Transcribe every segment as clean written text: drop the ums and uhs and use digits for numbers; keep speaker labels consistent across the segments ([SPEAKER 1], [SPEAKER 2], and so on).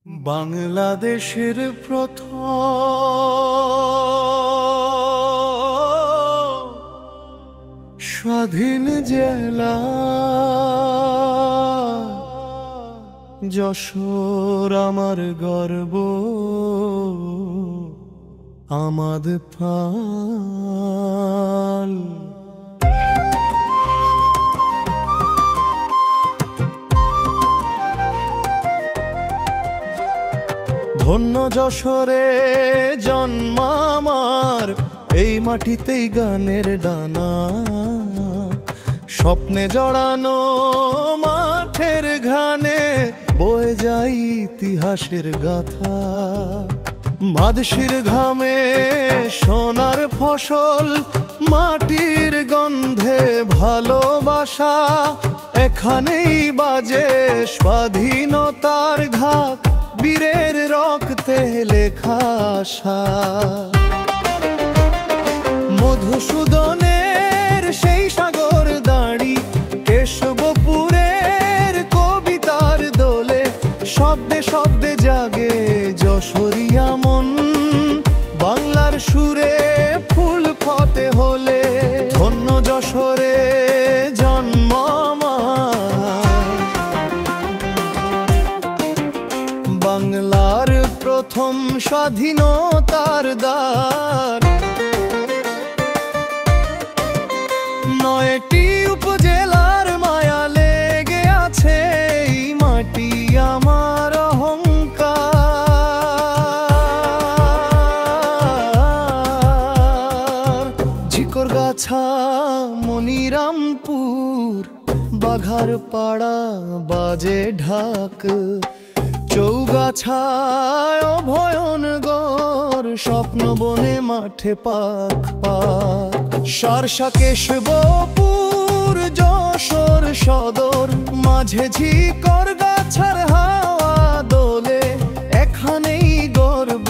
[SPEAKER 1] বাংলাদেশের প্রথম স্বাধীন জেলা যশোর আমার গর্ব, আমাদ পাল। ধন্য যশোরে জন্ম আমার, এই মাটিতেই গানের ডানা, স্বপ্নে জড়ানো মাঠের ঘানে বয়ে যায় ইতিহাসের গাথা। মাদশির ঘামে সোনার ফসল, মাটির গন্ধে ভালোবাসা, এখানেই বাজে স্বাধীনতার ঘাত, বীরের রক্তে লেখা আশা। মধুসূদনের সেই সাগর দাড়ি, কেশবপুরের কবিতার দোলে, শব্দে শব্দে জাগে যশোরিয়া মন, বাংলার সুরে ফুল ফতে হলে। ধন্য যশোরে জন্ম বাংলার প্রথম স্বাধীনতার দ্বার। নয়টি উপজেলার মায়া লেগে আছে এই মাটি আমার অহংকার। ঝিকরগাছা, মনিরামপুর, বাঘারপাড়া, বাজে ঢাক, চৌগাছায় অভয়নগর, স্বপ্ন বনে মাঠে পাক পাক। সারসা, কেশবপুর, যশোর সদর, মাঝে ঝিকর গাছার হাওয়া দোলে, এখানেই গর্ব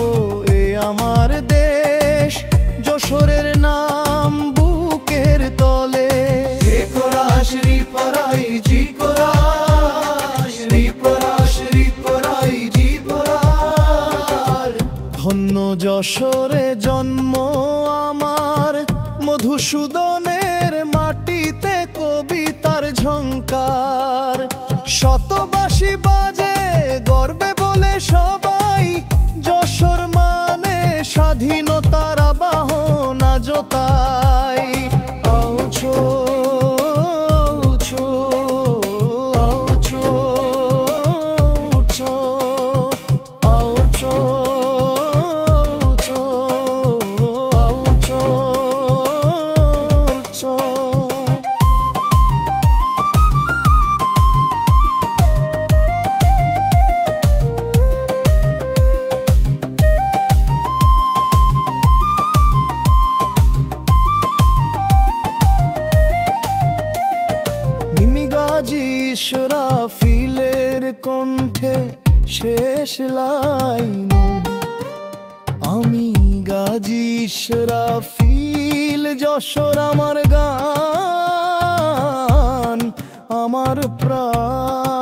[SPEAKER 1] এ আমার দেশ, যশোরের নাম বুকের তলে। ধন্য যশোরে জন্ম আমার, মধুসূদনের মাটিতে কবিতার ঝংকার। শতবাসী বাজে গর্বে বলে সবাই, যশোর মানে স্বাধীনতার আবাহন আজও তাই। আউছো ইসরাফিলের কণ্ঠে শেষ লাইন, আমি গাজী ইসরাফিল, যশোর আমার গান, আমার প্রাণ।